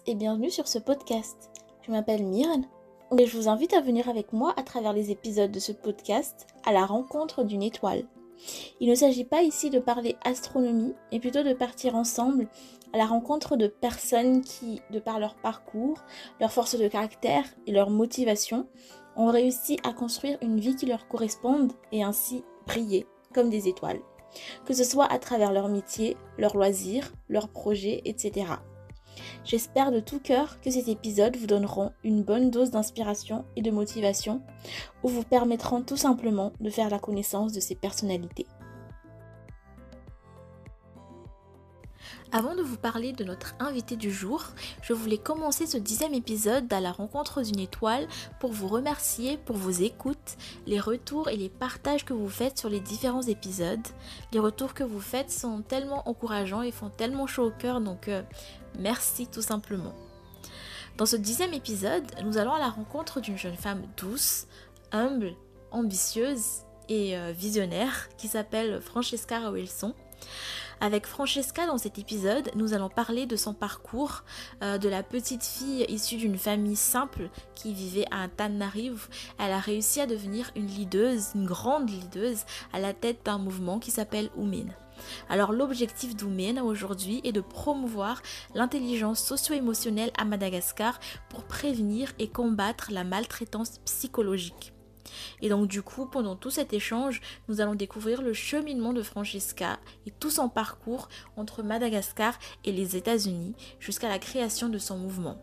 et bienvenue sur ce podcast. Je m'appelle Myrne et je vous invite à venir avec moi à travers les épisodes de ce podcast à la rencontre d'une étoile. Il ne s'agit pas ici de parler astronomie, mais plutôt de partir ensemble à la rencontre de personnes qui, de par leur parcours, leur force de caractère et leur motivation, ont réussi à construire une vie qui leur corresponde et ainsi briller comme des étoiles. Que ce soit à travers leur métier, leurs loisirs, leurs projets, etc. J'espère de tout cœur que ces épisodes vous donneront une bonne dose d'inspiration et de motivation ou vous permettront tout simplement de faire la connaissance de ces personnalités. Avant de vous parler de notre invité du jour, je voulais commencer ce 10e épisode à la rencontre d'une étoile pour vous remercier pour vos écoutes, les retours et les partages que vous faites sur les différents épisodes. Les retours que vous faites sont tellement encourageants et font tellement chaud au cœur, donc merci tout simplement. Dans ce 10e épisode, nous allons à la rencontre d'une jeune femme douce, humble, ambitieuse et visionnaire qui s'appelle Francesca Rawelson. Avec Francesca, dans cet épisode, nous allons parler de son parcours, de la petite fille issue d'une famille simple qui vivait à Antananarivo. Elle a réussi à devenir une leaduse, une grande leaduse, à la tête d'un mouvement qui s'appelle Women. Alors l'objectif d'Women aujourd'hui est de promouvoir l'intelligence socio-émotionnelle à Madagascar pour prévenir et combattre la maltraitance psychologique. Et donc du coup, pendant tout cet échange, nous allons découvrir le cheminement de Francesca et tout son parcours entre Madagascar et les États-Unis jusqu'à la création de son mouvement.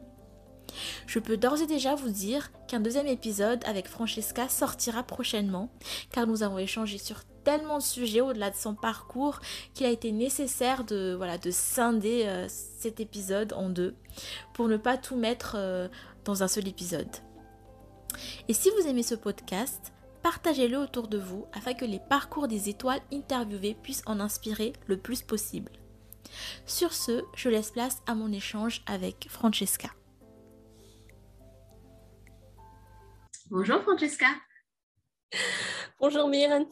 Je peux d'ores et déjà vous dire qu'un deuxième épisode avec Francesca sortira prochainement, car nous avons échangé sur tellement de sujets au-delà de son parcours qu'il a été nécessaire de scinder cet épisode en deux pour ne pas tout mettre dans un seul épisode. Et si vous aimez ce podcast, partagez-le autour de vous afin que les parcours des étoiles interviewées puissent en inspirer le plus possible. Sur ce, je laisse place à mon échange avec Francesca. Bonjour Francesca. Bonjour Myrne.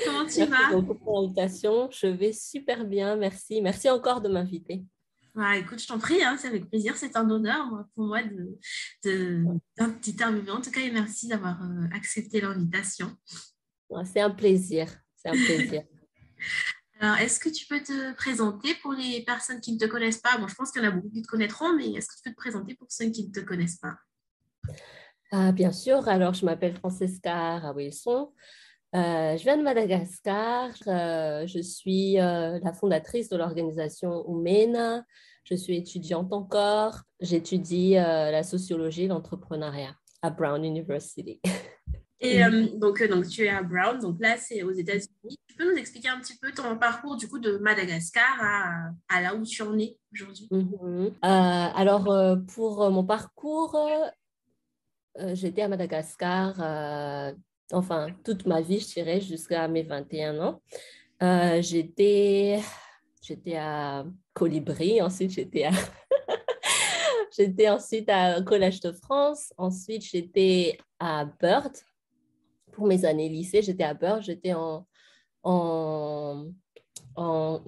Comment tu Merci vas? beaucoup pour l'invitation. Je vais super bien, merci. Merci encore de m'inviter. Écoute, je t'en prie, c'est avec plaisir, c'est un honneur pour moi d'interviewer. En tout cas, et merci d'avoir accepté l'invitation. C'est un plaisir, c'est un plaisir. Alors, est-ce que tu peux te présenter pour les personnes qui ne te connaissent pas? Bon, je pense qu'il y en a beaucoup qui te connaîtront, mais est-ce que tu peux te présenter pour ceux qui ne te connaissent pas? Bien sûr, alors je m'appelle Francesca Rawelson. Je viens de Madagascar. Je suis la fondatrice de l'organisation Women. Je suis étudiante encore. J'étudie la sociologie et l'entrepreneuriat à Brown University. Et donc, tu es à Brown, donc là, c'est aux États-Unis. Tu peux nous expliquer un petit peu ton parcours du coup de Madagascar à là où tu en es aujourd'hui? Alors, pour mon parcours, j'étais à Madagascar, toute ma vie, je dirais, jusqu'à mes 21 ans. J'étais à Colibri, ensuite j'étais ensuite à Collège de France, ensuite j'étais à Bird. Pour mes années lycée, j'étais à Bird, j'étais en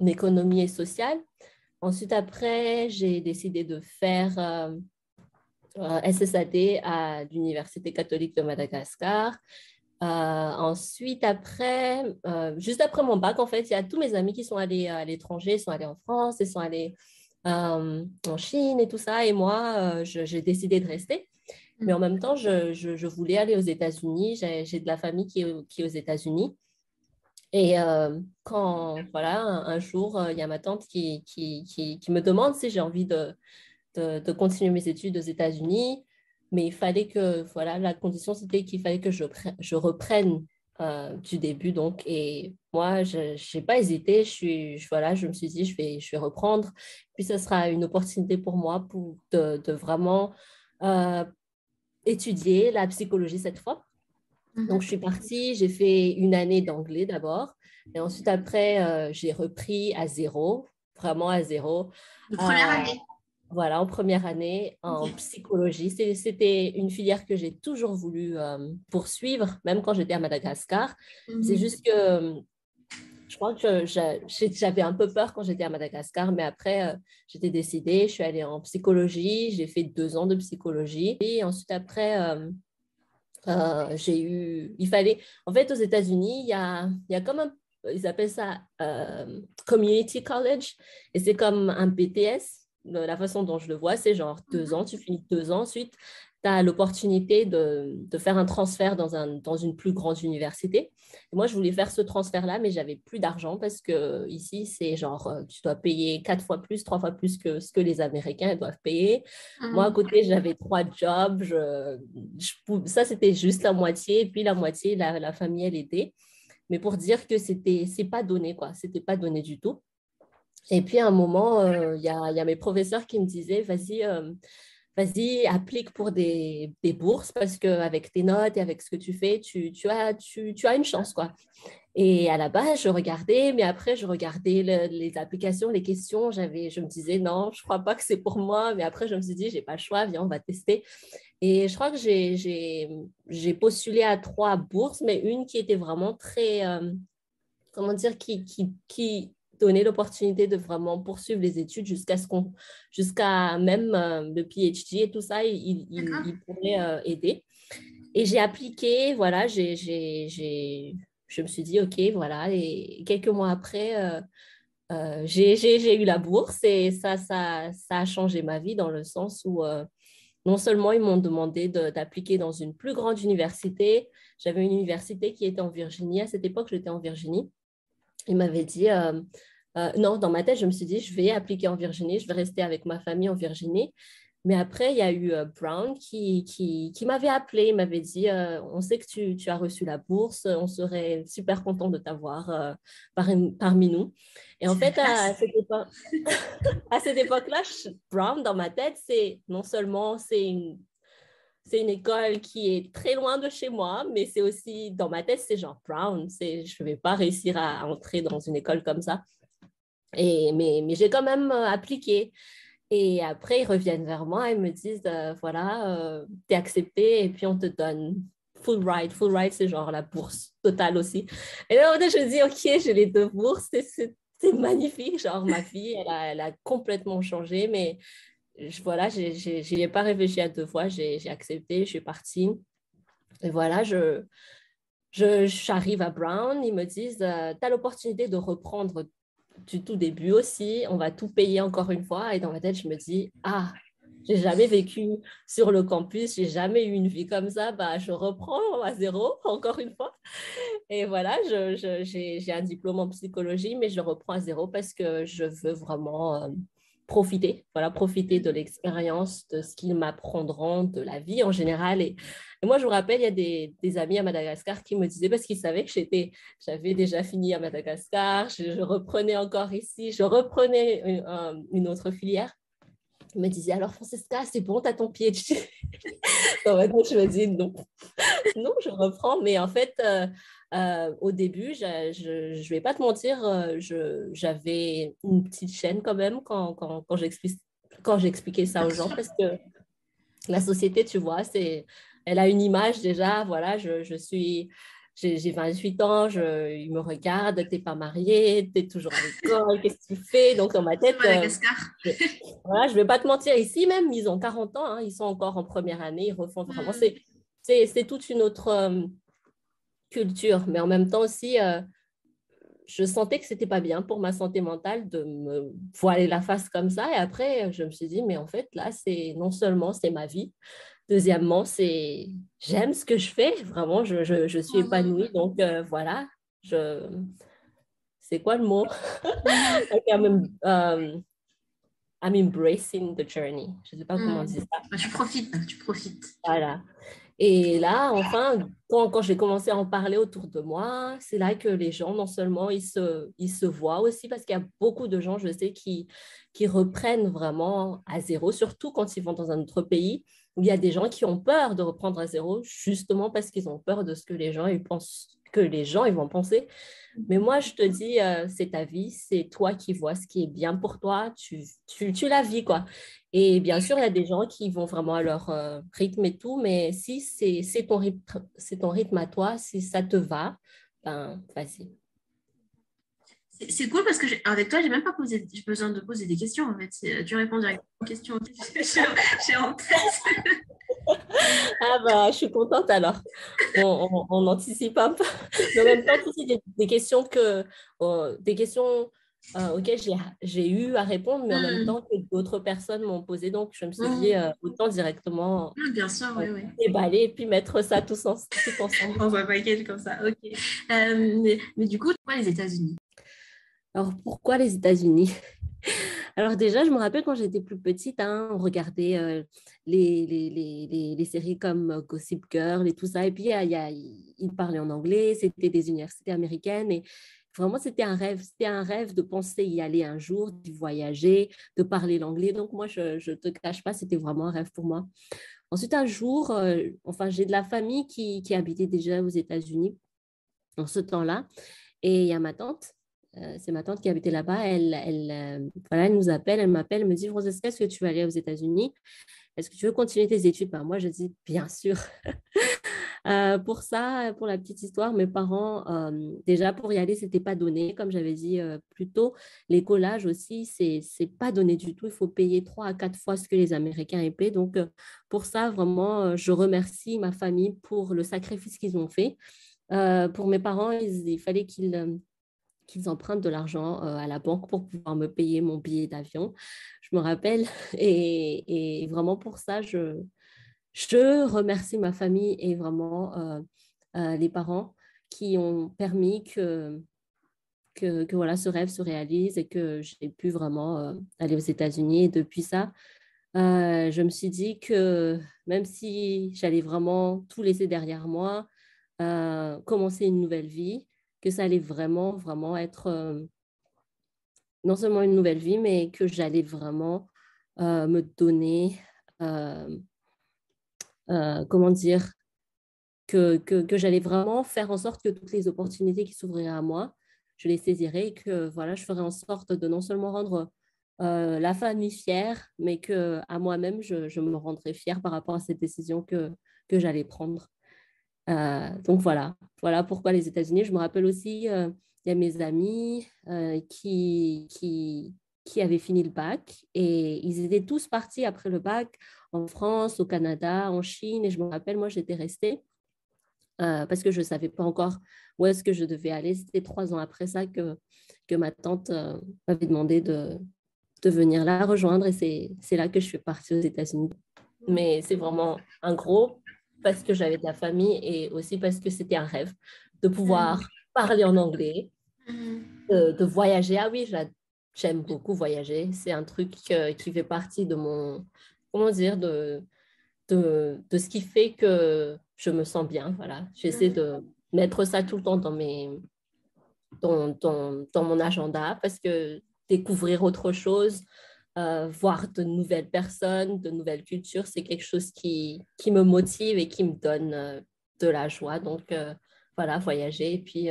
économie et sociale. Ensuite, après, j'ai décidé de faire SSAD à l'Université catholique de Madagascar. Ensuite, juste après mon bac, en fait, il y a tous mes amis qui sont allés à l'étranger, ils sont allés en France, ils sont allés en Chine et tout ça. Et moi, j'ai décidé de rester. Mais en même temps, je voulais aller aux États-Unis. J'ai de la famille qui est aux États-Unis. Et un jour, il y a ma tante qui me demande si j'ai envie de continuer mes études aux États-Unis, mais il fallait la condition c'était qu'il fallait que je reprenne du début, donc, et moi, je n'ai pas hésité, je me suis dit, je vais reprendre, puis ce sera une opportunité pour moi de vraiment étudier la psychologie cette fois. Donc, je suis partie, j'ai fait une année d'anglais d'abord, et ensuite, après, j'ai repris à zéro, vraiment à zéro. De première année? Voilà, en première année en psychologie. C'était une filière que j'ai toujours voulu poursuivre, même quand j'étais à Madagascar. C'est juste que Je crois que j'avais un peu peur quand j'étais à Madagascar, mais après, j'étais décidée, je suis allée en psychologie, j'ai fait 2 ans de psychologie. Et ensuite, après, il fallait, en fait, aux États-Unis, il y a comme ils appellent ça Community College, et c'est comme un BTS. La façon dont je le vois, c'est genre 2 ans, tu finis 2 ans, ensuite, tu as l'opportunité de faire un transfert dans une plus grande université. Et moi, je voulais faire ce transfert-là, mais j'avais plus d'argent parce que ici, c'est genre, tu dois payer 4 fois plus, 3 fois plus que ce que les Américains doivent payer. Moi, à côté, j'avais 3 jobs. Ça, c'était juste la moitié. Et puis, la moitié, la famille, elle aidait. Mais pour dire que c'est pas donné, quoi. C'était pas donné du tout. Et puis, à un moment, il y a mes professeurs qui me disaient, vas-y, applique pour des bourses parce qu'avec tes notes et avec ce que tu fais, tu as une chance, quoi. Et à la base, je regardais, mais après, je regardais les applications, les questions. Je me disais, non, je ne crois pas que c'est pour moi. Mais après, je me suis dit, j'ai pas le choix, viens, on va tester. Et je crois que j'ai postulé à 3 bourses, mais une qui était vraiment très, comment dire, qui donnait l'opportunité de vraiment poursuivre les études jusqu'à même le PhD et tout ça, il pourrait aider. Et j'ai appliqué, voilà, je me suis dit, OK, voilà. Et quelques mois après, j'ai eu la bourse et ça a changé ma vie dans le sens où non seulement ils m'ont demandé d'appliquer dans une plus grande université, j'avais une université qui était en Virginie. À cette époque, j'étais en Virginie. Ils m'avaient dit, non, dans ma tête, je me suis dit, je vais appliquer en Virginie, je vais rester avec ma famille en Virginie. Mais après, il y a eu Brown qui m'avait appelé, il m'avait dit, on sait que tu as reçu la bourse, on serait super content de t'avoir parmi nous. Et en fait, à cette époque-là, Brown, dans ma tête, c'est non seulement c'est une école qui est très loin de chez moi, mais c'est aussi, dans ma tête, c'est genre Brown. Je ne vais pas réussir à entrer dans une école comme ça. Mais j'ai quand même appliqué. Et après, ils reviennent vers moi et me disent, voilà, t'es accepté et puis on te donne full ride. Full ride, c'est genre la bourse totale aussi. Et là, je me dis, OK, j'ai les 2 bourses, c'est magnifique. Genre, ma vie, elle a complètement changé, mais voilà, je n'y ai pas réfléchi à 2 fois, j'ai accepté, je suis partie. Et voilà, j'arrive à Brown, ils me disent, tu as l'opportunité de reprendre du tout début aussi, on va tout payer encore une fois. Et dans ma tête, je me dis, j'ai jamais vécu sur le campus, j'ai jamais eu une vie comme ça, bah, je reprends à zéro encore une fois. Et voilà, j'ai un diplôme en psychologie, mais je reprends à zéro parce que je veux vraiment profiter de l'expérience, de ce qu'ils m'apprendront, de la vie en général. Et moi, je me rappelle, il y a des amis à Madagascar qui me disaient, parce qu'ils savaient que j'avais déjà fini à Madagascar, je reprenais encore ici, je reprenais une autre filière. Ils me disaient, alors Francesca, c'est bon, tu as ton PhD. Donc, je me dis, non, non, je reprends. Mais en fait, au début, je ne vais pas te mentir, j'avais une petite chaîne quand même quand j'expliquais ça aux gens parce que la société, tu vois, elle a une image déjà. Voilà, j'ai 28 ans, ils me regardent, tu n'es pas mariée, tu es toujours à l'école, qu'est-ce que tu fais? Donc, dans ma tête, voilà, je ne vais pas te mentir, ici même, ils ont 40 ans, hein, ils sont encore en première année, ils refont vraiment, c'est toute une autre culture, mais en même temps aussi, je sentais que c'était pas bien pour ma santé mentale de me voiler la face comme ça. Et après, je me suis dit, mais en fait, là, non seulement c'est ma vie, deuxièmement, j'aime ce que je fais, vraiment, je suis épanouie. Donc, voilà, c'est quoi le mot? I'm embracing the journey. Je ne sais pas comment dire ça. Tu profites. Voilà. Et là, enfin, quand j'ai commencé à en parler autour de moi, c'est là que les gens, non seulement ils se voient aussi, parce qu'il y a beaucoup de gens, je sais, qui reprennent vraiment à zéro, surtout quand ils vont dans un autre pays, où il y a des gens qui ont peur de reprendre à zéro, justement parce qu'ils ont peur de ce que les gens ils pensent, que les gens ils vont penser. Mais moi, je te dis, c'est ta vie, c'est toi qui vois ce qui est bien pour toi, tu la vis, quoi. Et bien sûr, il y a des gens qui vont vraiment à leur rythme et tout, mais si c'est ton rythme à toi, si ça te va, ben vas-y. C'est cool parce que avec toi, j'ai même pas besoin de poser des questions en fait. Tu réponds directement aux questions que j'ai en tête. Ah bah, je suis contente alors. On anticipe un peu. Mais en même temps, tu sais, des questions des questions auxquelles j'ai eu à répondre, mais en même temps que d'autres personnes m'ont posé. Donc, je me suis dit, autant directement Bien sûr, oui. déballer et puis mettre ça tout ensemble. On voit pas quel comme ça, ok. Mais du coup, pourquoi les États-Unis? Alors, pourquoi les États-Unis? Alors déjà, je me rappelle quand j'étais plus petite, hein, on regardait les séries comme Gossip Girl et tout ça. Et puis, ils parlaient en anglais, c'était des universités américaines. Et vraiment, c'était un rêve. C'était un rêve de penser y aller un jour, d'y voyager, de parler l'anglais. Donc, moi, je ne te cache pas, c'était vraiment un rêve pour moi. Ensuite, un jour, enfin, j'ai de la famille qui habitait déjà aux États-Unis en ce temps-là. Et il y a ma tante, c'est ma tante qui habitait là-bas, voilà, elle nous appelle, elle m'appelle, elle me dit, Francesca, est-ce que tu vas aller aux États-Unis? Est-ce que tu veux continuer tes études? Ben, moi, je dis, bien sûr. Pour ça, pour la petite histoire, mes parents, déjà pour y aller, c'était pas donné. Comme j'avais dit plus tôt, l'écolage aussi, c'est pas donné du tout. Il faut payer 3 à 4 fois ce que les Américains y paient. Donc, pour ça, vraiment, je remercie ma famille pour le sacrifice qu'ils ont fait. Pour mes parents, il fallait qu'ils empruntent de l'argent à la banque pour pouvoir me payer mon billet d'avion. Je me rappelle. Et vraiment pour ça, je remercie ma famille et vraiment les parents qui ont permis que voilà, ce rêve se réalise et que j'ai pu vraiment aller aux États-Unis. Et depuis ça, je me suis dit que même si j'allais vraiment tout laisser derrière moi, commencer une nouvelle vie, que ça allait vraiment, vraiment être non seulement une nouvelle vie, mais que j'allais vraiment me donner, euh, comment dire, que j'allais vraiment faire en sorte que toutes les opportunités qui s'ouvriraient à moi, je les saisirais et que voilà, je ferais en sorte de non seulement rendre la famille fière, mais que à moi-même, je me rendrais fière par rapport à cette décision que j'allais prendre. Donc voilà pourquoi les États-Unis. Je me rappelle aussi, il y a mes amis qui avaient fini le bac et ils étaient tous partis après le bac en France, au Canada, en Chine. Et je me rappelle, moi, j'étais restée parce que je ne savais pas encore où est-ce que je devais aller. C'était 3 ans après ça que ma tante m'avait demandé de venir la rejoindre et c'est là que je suis partie aux États-Unis. Mais c'est vraiment un gros parce que j'avais de la famille et aussi parce que c'était un rêve de pouvoir parler en anglais, de voyager. Ah oui, j'aime beaucoup voyager. C'est un truc qui fait partie de mon, comment dire, de ce qui fait que je me sens bien. Voilà. J'essaie de mettre ça tout le temps dans mon agenda parce que découvrir autre chose, voir de nouvelles personnes, de nouvelles cultures, c'est quelque chose qui me motive et qui me donne de la joie. Donc, voilà, voyager et puis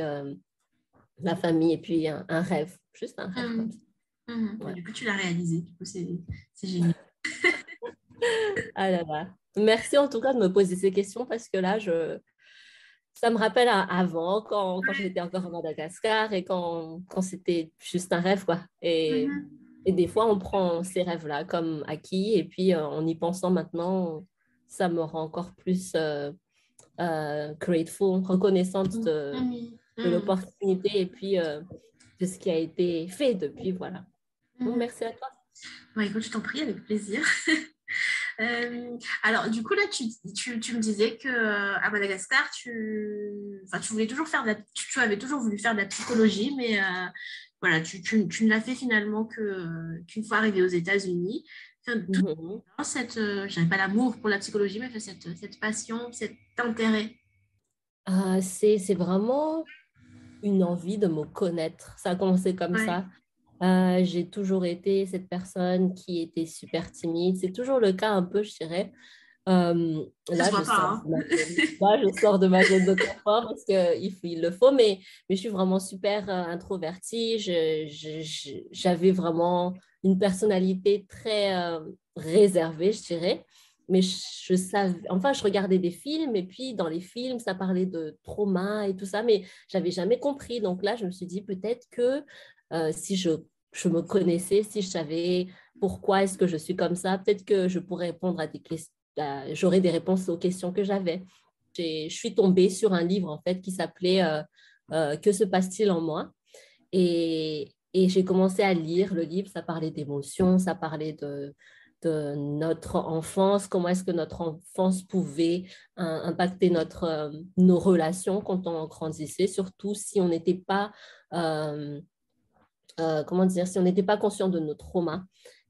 la famille et puis un rêve, juste un rêve comme ça. Ouais. Du coup, tu l'as réalisé. Du coup, c'est génial. Ah là là. Merci en tout cas de me poser ces questions parce que là, ça me rappelle avant, quand j'étais encore à Madagascar et quand c'était juste un rêve, quoi. Et des fois, on prend ces rêves-là comme acquis et puis en y pensant maintenant, ça me rend encore plus grateful, reconnaissante de l'opportunité et puis de ce qui a été fait depuis, voilà. Donc, merci à toi. Bon, écoute, je t'en prie, avec plaisir. Alors, du coup, là, tu me disais que à Madagascar, tu voulais toujours faire tu avais toujours voulu faire de la psychologie, mais voilà, tu ne l'as fait finalement qu'une fois arrivé aux États-Unis. Enfin, je n'avais pas l'amour pour la psychologie, mais cette passion, cet intérêt. C'est vraiment une envie de me connaître. Ça a commencé comme ça. J'ai toujours été cette personne qui était super timide. C'est toujours le cas un peu, je dirais. Là, je sors de ma zone de confort parce qu'il le faut, mais je suis vraiment super introvertie. J'avais vraiment une personnalité très réservée, je dirais. Mais je savais, enfin, je regardais des films et puis dans les films, ça parlait de trauma et tout ça, mais j'avais jamais compris. Donc là, je me suis dit peut-être que si je me connaissais, si je savais pourquoi est-ce que je suis comme ça, peut-être que je pourrais répondre à des questions, j'aurais des réponses aux questions que j'avais. Je suis tombée sur un livre en fait qui s'appelait Que se passe-t-il en moi? Et j'ai commencé à lire le livre, ça parlait d'émotions, ça parlait de notre enfance, comment est-ce que notre enfance pouvait impacter nos relations quand on grandissait, surtout si on n'était pas, comment dire, si on n'était pas conscient de nos traumas.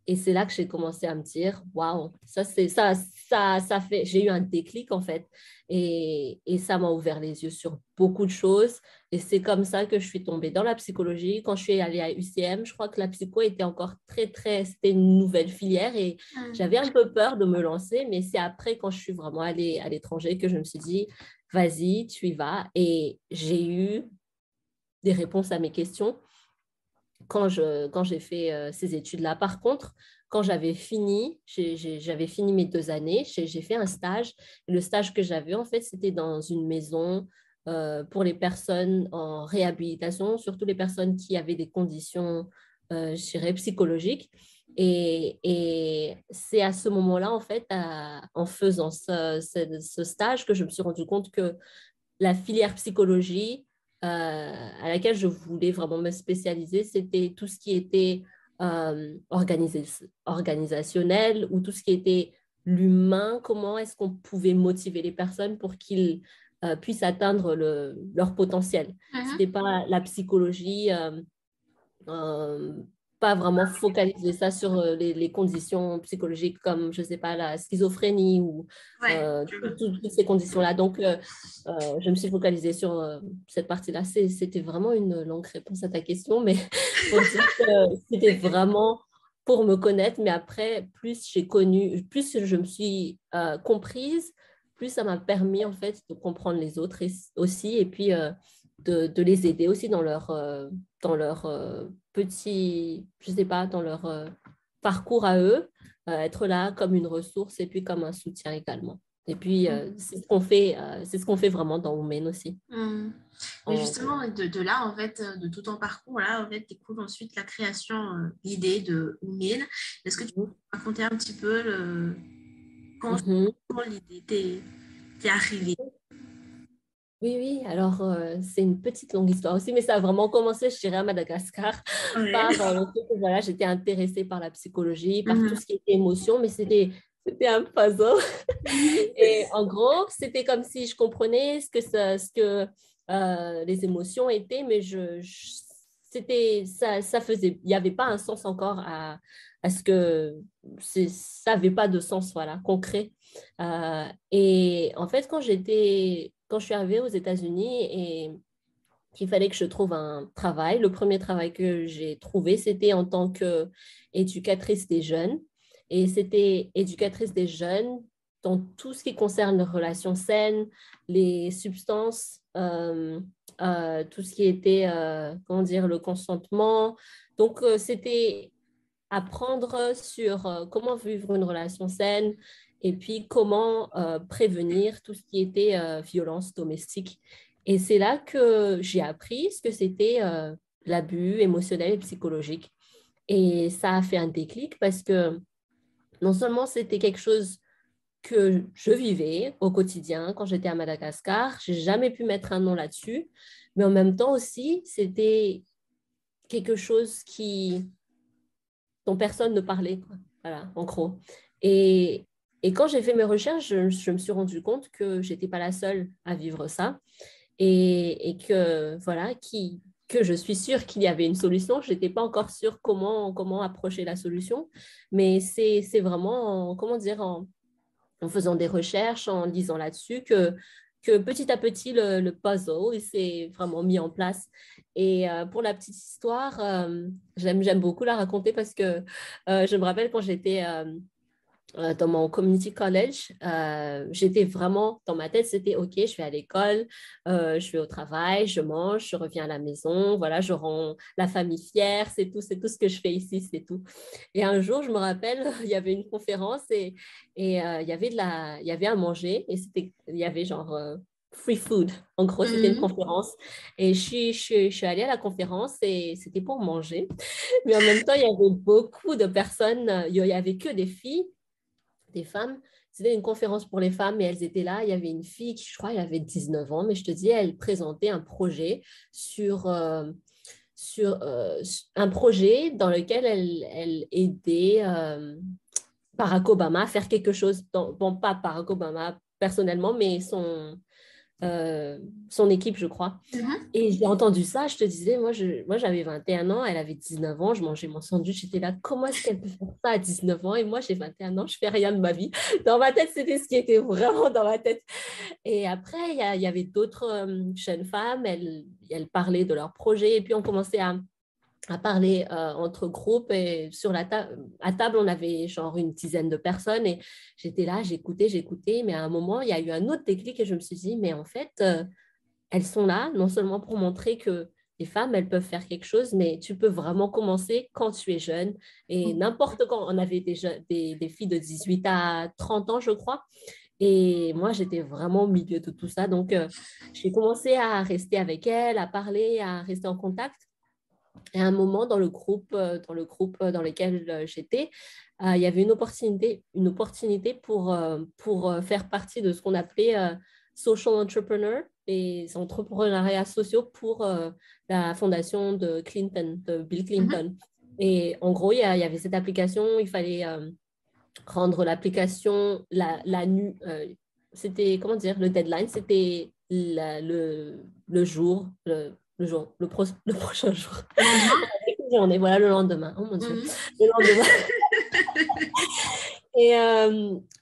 Et c'est là que j'ai commencé à me dire, waouh, ça fait, j'ai eu un déclic en fait. Et ça m'a ouvert les yeux sur beaucoup de choses. Et c'est comme ça que je suis tombée dans la psychologie. Quand je suis allée à UCM, je crois que la psycho était encore c'était une nouvelle filière et j'avais un peu peur de me lancer. Mais c'est après, quand je suis vraiment allée à l'étranger, que je me suis dit, vas-y, tu y vas. Et j'ai eu des réponses à mes questions quand j'ai fait ces études-là. Par contre, quand j'avais fini mes 2 années, j'ai fait un stage. Le stage que j'avais, en fait, c'était dans une maison pour les personnes en réhabilitation, surtout les personnes qui avaient des conditions, je dirais, psychologiques. Et c'est à ce moment-là, en fait, en faisant ce stage, que je me suis rendu compte que la filière psychologie à laquelle je voulais vraiment me spécialiser, c'était tout ce qui était organisationnel ou tout ce qui était l'humain, comment est-ce qu'on pouvait motiver les personnes pour qu'ils puissent atteindre leur potentiel. Ce n'était pas la psychologie, euh, pas vraiment focaliser ça sur les conditions psychologiques comme, je ne sais pas, la schizophrénie ou toutes ces conditions-là. Donc, je me suis focalisée sur cette partie-là. C'était vraiment une longue réponse à ta question, mais pour dire que c'était vraiment pour me connaître. Mais après, plus j'ai connu, plus je me suis comprise, plus ça m'a permis en fait de comprendre les autres aussi, et puis de les aider aussi dans leur petit, je sais pas, dans leur parcours à eux, être là comme une ressource et puis comme un soutien également. Et puis, c'est ce qu'on fait vraiment dans Women aussi. Mais justement, de là, en fait, de tout ton parcours, là, en fait, découle ensuite la création, l'idée de Women. Est-ce que tu peux raconter un petit peu comment l'idée t'est arrivée? Oui, oui, alors c'est une petite longue histoire aussi, mais ça a vraiment commencé, je dirais, à Madagascar, Ouais. par le fait que voilà, j'étais intéressée par la psychologie, par tout ce qui était émotion, mais c'était un puzzle. Et en gros, c'était comme si je comprenais ce que les émotions étaient, mais ça faisait, il n'y avait pas un sens encore à ce que ça n'avait pas de sens, voilà, concret. Et en fait, quand je suis arrivée aux États-Unis et qu'il fallait que je trouve un travail, le premier travail que j'ai trouvé, c'était en tant qu'éducatrice des jeunes. Et c'était éducatrice des jeunes dans tout ce qui concerne les relations saines, les substances, tout ce qui était, comment dire, le consentement. Donc, c'était apprendre sur comment vivre une relation saine et puis comment prévenir tout ce qui était violence domestique. Et c'est là que j'ai appris ce que c'était l'abus émotionnel et psychologique. Et ça a fait un déclic parce que non seulement c'était quelque chose que je vivais au quotidien quand j'étais à Madagascar, j'ai jamais pu mettre un nom là-dessus, mais en même temps aussi, c'était quelque chose dont personne ne parlait, quoi. Voilà, en gros. Et, et quand j'ai fait mes recherches, je me suis rendu compte que j'étais pas la seule à vivre ça et que, voilà, que je suis sûre qu'il y avait une solution. Je n'étais pas encore sûre comment approcher la solution, mais c'est vraiment, comment dire, en faisant des recherches, en lisant là-dessus, que petit à petit, le puzzle il s'est vraiment mis en place. Et pour la petite histoire, j'aime beaucoup la raconter parce que je me rappelle quand j'étais dans mon community college, j'étais vraiment, dans ma tête, c'était OK, je vais à l'école, je vais au travail, je mange, je reviens à la maison, voilà, je rends la famille fière, c'est tout ce que je fais ici, c'est tout. Et un jour, je me rappelle, il y avait une conférence et il y avait à manger et il y avait genre free food. En gros, c'était une Mhm. conférence. Et je suis allée à la conférence et c'était pour manger. Mais en même temps, il y avait beaucoup de personnes. Il y avait que des filles, des femmes. C'était une conférence pour les femmes et elles étaient là. Il y avait une fille qui, je crois, elle avait 19 ans, mais je te dis, elle présentait un projet sur, un projet dans lequel elle aidait Barack Obama à faire quelque chose. Bon, pas Barack Obama personnellement, mais son équipe, je crois. Mhm. Et j'ai entendu ça, je te disais, moi j'avais 21 ans, elle avait 19 ans, je mangeais mon sandwich, j'étais là, comment est-ce qu'elle peut faire ça à 19 ans? Et moi j'ai 21 ans, je fais rien de ma vie. Dans ma tête, c'était ce qui était vraiment dans ma tête. Et après, il y avait d'autres jeunes femmes, elles parlaient de leur projet, et puis on commençait à parler entre groupes et à table, on avait genre une dizaine de personnes et j'étais là, j'écoutais, mais à un moment, il y a eu un autre déclic et je me suis dit, mais en fait, elles sont là non seulement pour montrer que les femmes, elles peuvent faire quelque chose, mais tu peux vraiment commencer quand tu es jeune et n'importe quand. On avait des filles de 18 à 30 ans, je crois. Et moi, j'étais vraiment au milieu de tout ça. Donc, j'ai commencé à rester avec elles, à parler, à rester en contact. Et à un moment, dans lequel j'étais, il y avait une opportunité pour faire partie de ce qu'on appelait social entrepreneur, des entrepreneuriats sociaux pour la fondation de Clinton, de Bill Mhm. Clinton. Et en gros, il y avait cette application, il fallait rendre l'application c'était, comment dire, le deadline, c'était le jour, le prochain jour. Le lendemain? Journée, voilà, le lendemain. Oh mon Dieu, Mhm. le lendemain.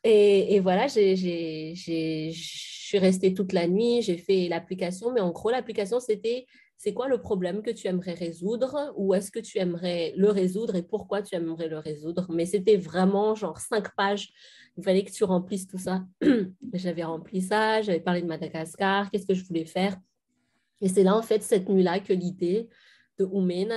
Et voilà, je suis restée toute la nuit, j'ai fait l'application, mais en gros, l'application, c'était, c'est quoi le problème que tu aimerais résoudre ou est-ce que tu aimerais le résoudre et pourquoi tu aimerais le résoudre? Mais c'était vraiment genre 5 pages. Il fallait que tu remplisses tout ça. J'avais rempli ça, j'avais parlé de Madagascar, qu'est-ce que je voulais faire. Et c'est là, en fait, cette nuit-là que l'idée de Oumena,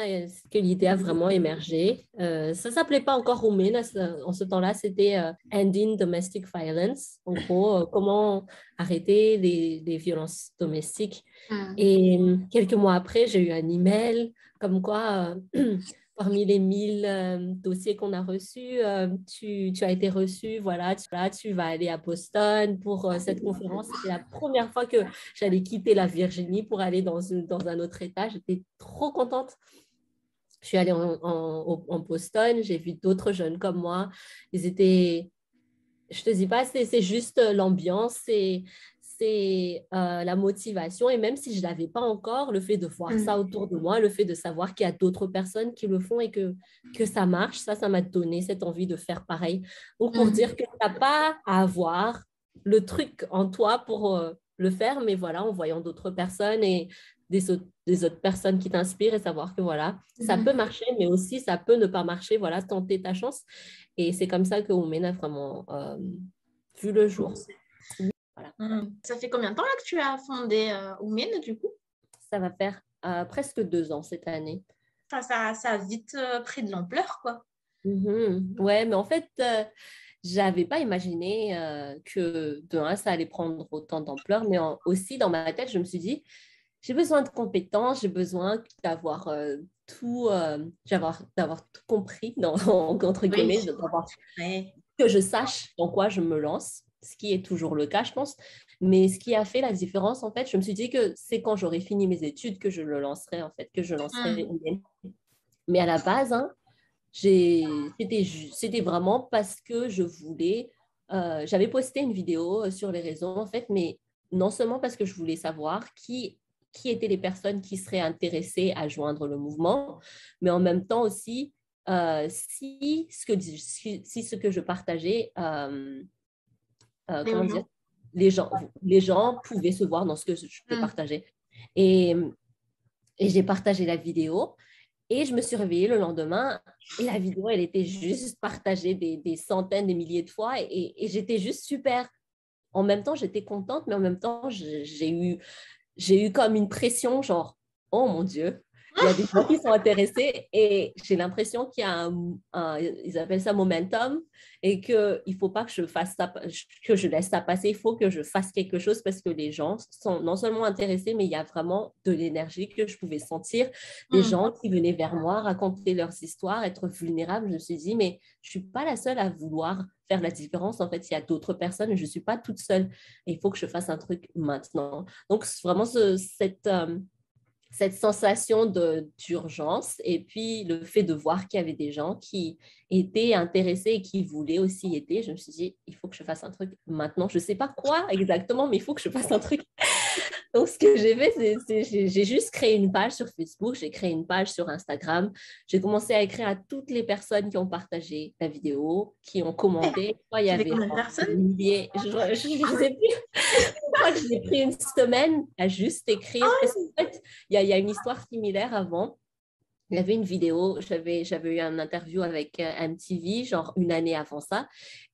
que l'idée a vraiment émergé. Ça ne s'appelait pas encore Oumena, en ce temps-là, c'était Ending Domestic Violence. En gros, comment arrêter les violences domestiques. Mhm. Et quelques mois après, j'ai eu un email comme quoi, parmi les 1000 dossiers qu'on a reçus, tu as été reçu, voilà, tu vas aller à Boston pour cette conférence. C'était la première fois que j'allais quitter la Virginie pour aller dans un autre État. J'étais trop contente. Je suis allée en Boston, j'ai vu d'autres jeunes comme moi. Ils étaient, je te dis pas, c'est juste l'ambiance, c'est la motivation. Et même si je ne l'avais pas encore, le fait de voir ça Mhm. autour de moi, le fait de savoir qu'il y a d'autres personnes qui le font et que ça marche, ça m'a donné cette envie de faire pareil. Donc, pour dire Mhm. que tu n'as pas à avoir le truc en toi pour le faire, mais voilà, en voyant d'autres personnes et des autres personnes qui t'inspirent et savoir que voilà, ça peut Mhm. marcher, mais aussi ça peut ne pas marcher, voilà, tenter ta chance. Et c'est comme ça que Women a vraiment vu le jour. Voilà. Ça fait combien de temps là que tu as fondé Oumène du coup? Ça va faire presque 2 ans cette année. Enfin, ça a vite pris de l'ampleur, quoi. Mhm. Ouais, mais en fait, j'avais pas imaginé que de un, ça allait prendre autant d'ampleur, mais aussi dans ma tête, je me suis dit, j'ai besoin de compétences, j'ai besoin d'avoir d'avoir tout compris, entre Oui. guillemets, d'avoir Ouais. que je sache dans quoi je me lance, ce qui est toujours le cas, je pense. Mais ce qui a fait la différence, en fait, je me suis dit que c'est quand j'aurai fini mes études que je le lancerai, en fait, que je lancerai. Mhm. Mais à la base, hein, c'était vraiment parce que je voulais. J'avais posté une vidéo sur les réseaux, en fait, mais non seulement parce que je voulais savoir qui étaient les personnes qui seraient intéressées à joindre le mouvement, mais en même temps aussi si ce que je partageais, Léo comment dire, Jean. les gens pouvaient se voir dans ce que je Mhm. partageais. Et, et j'ai partagé la vidéo et je me suis réveillée le lendemain et la vidéo, elle était juste partagée des centaines, des milliers de fois et j'étais juste super. En même temps, j'étais contente, mais en même temps, j'ai eu comme une pression, genre, oh mon Dieu, il y a des gens qui sont intéressés et j'ai l'impression qu'il y a ils appellent ça momentum et qu'il ne faut pas que je fasse ça, que je laisse ça passer, il faut que je fasse quelque chose parce que les gens sont non seulement intéressés, mais il y a vraiment de l'énergie que je pouvais sentir, des gens qui venaient vers moi raconter leurs histoires, être vulnérables. Je me suis dit, mais je ne suis pas la seule à vouloir faire la différence. En fait, il y a d'autres personnes et je ne suis pas toute seule. Et il faut que je fasse un truc maintenant. Donc, vraiment, cette sensation d'urgence et puis le fait de voir qu'il y avait des gens qui étaient intéressés et qui voulaient aussi aider, je me suis dit, il faut que je fasse un truc maintenant. Je ne sais pas quoi exactement, mais il faut que je fasse un truc. Donc, ce que j'ai fait, j'ai juste créé une page sur Facebook, j'ai créé une page sur Instagram. J'ai commencé à écrire à toutes les personnes qui ont partagé la vidéo, qui ont commenté. Il y avait combien de personnes? des milliers, je ne sais plus. Je crois que j'ai pris une semaine à juste écrire. Parce qu'en fait, il y a une histoire similaire avant. Il y avait une vidéo, j'avais eu un interview avec MTV, genre une année avant ça.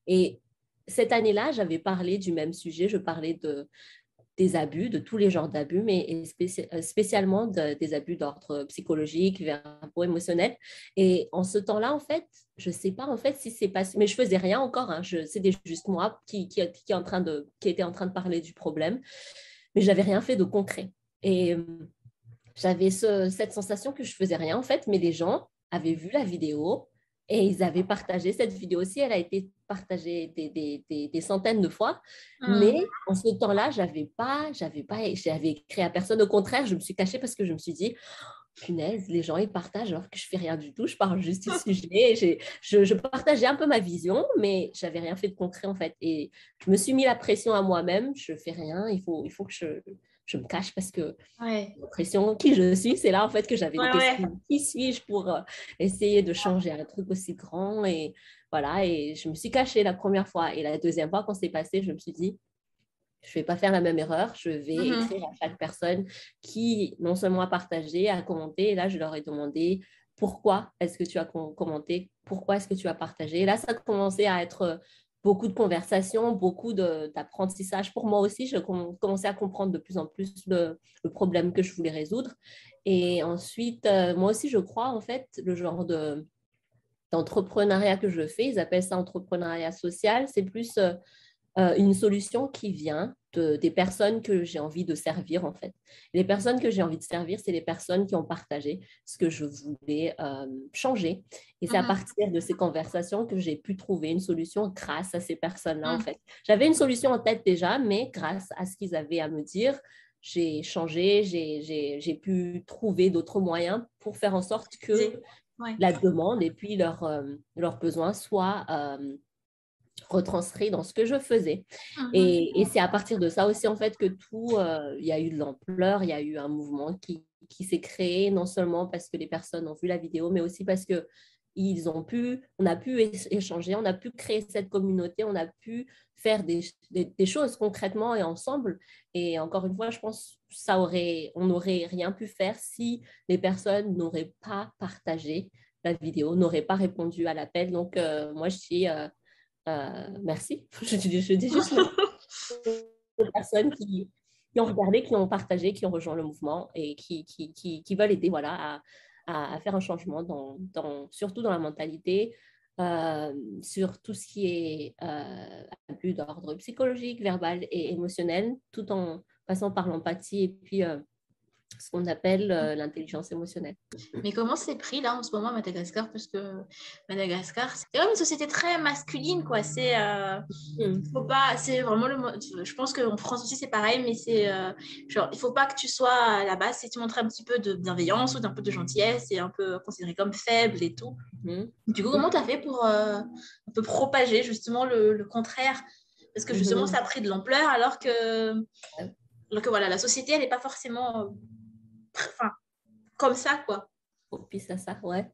Et cette année-là, j'avais parlé du même sujet. Je parlais des abus, de tous les genres d'abus, mais spécialement des abus d'ordre psychologique, verbaux, émotionnel. Et en ce temps-là, en fait, je ne sais pas en fait si c'est passé, mais je ne faisais rien encore. Hein. C'était juste moi qui était en train de parler du problème, mais je n'avais rien fait de concret. Et j'avais cette sensation que je ne faisais rien en fait, mais les gens avaient vu la vidéo et ils avaient partagé cette vidéo aussi. Elle a été partagée des centaines de fois. Mais en ce temps-là, j'avais écrit à personne. Au contraire, je me suis cachée parce que je me suis dit, punaise, les gens, ils partagent alors que je fais rien du tout. Je parle juste du sujet. Je partageais un peu ma vision, mais j'avais rien fait de concret en fait. Et je me suis mis la pression à moi-même. Je fais rien. Il faut que je me cache parce que l'impression qui je suis, c'est là en fait que j'avais des questions. Qui suis-je pour essayer de changer un truc aussi grand? Et voilà, et je me suis cachée la première fois. Et la deuxième fois, quand c'est passé, je me suis dit, je ne vais pas faire la même erreur. Je vais écrire à chaque personne qui non seulement a partagé, a commenté. Et là, je leur ai demandé pourquoi est-ce que tu as commenté, pourquoi est-ce que tu as partagé. Et là, ça a commencé à être beaucoup de conversations, beaucoup d'apprentissage. Pour moi aussi, je commençais à comprendre de plus en plus le problème que je voulais résoudre. Et ensuite, moi aussi, je crois, en fait, le genre d'entrepreneuriat que je fais, ils appellent ça entrepreneuriat social, c'est plus une solution qui vient des personnes que j'ai envie de servir, en fait. Les personnes que j'ai envie de servir, c'est les personnes qui ont partagé ce que je voulais changer. Et c'est à partir de ces conversations que j'ai pu trouver une solution grâce à ces personnes-là, en fait. J'avais une solution en tête déjà, mais grâce à ce qu'ils avaient à me dire, j'ai changé, j'ai pu trouver d'autres moyens pour faire en sorte que la demande et puis leurs besoins soient retranscrit dans ce que je faisais. Et c'est à partir de ça aussi, en fait, que il y a eu de l'ampleur, il y a eu un mouvement qui s'est créé, non seulement parce que les personnes ont vu la vidéo, mais aussi parce que on a pu échanger, on a pu créer cette communauté, on a pu faire des choses concrètement et ensemble. Et encore une fois, je pense on n'aurait rien pu faire si les personnes n'auraient pas partagé la vidéo, n'auraient pas répondu à l'appel. Donc, moi, je dis merci. Je dis juste aux personnes qui ont regardé, qui ont partagé, qui ont rejoint le mouvement et qui veulent aider voilà, à faire un changement, surtout dans la mentalité, sur tout ce qui est abus d'ordre psychologique, verbal et émotionnel, tout en passant par l'empathie et puis ce qu'on appelle l'intelligence émotionnelle. Mais comment c'est pris là en ce moment à Madagascar? Parce que Madagascar, c'est quand même une société très masculine, quoi. Faut pas, c'est vraiment je pense qu'en France aussi c'est pareil, mais c'est genre, il faut pas que tu sois à la base, si tu montres un petit peu de bienveillance ou d'un peu de gentillesse, et un peu considéré comme faible et tout. Du coup, comment tu as fait pour un peu propager justement le contraire? Parce que justement, ça a pris de l'ampleur alors que voilà, la société, elle n'est pas forcément comme ça, quoi. Propice à ça, ouais.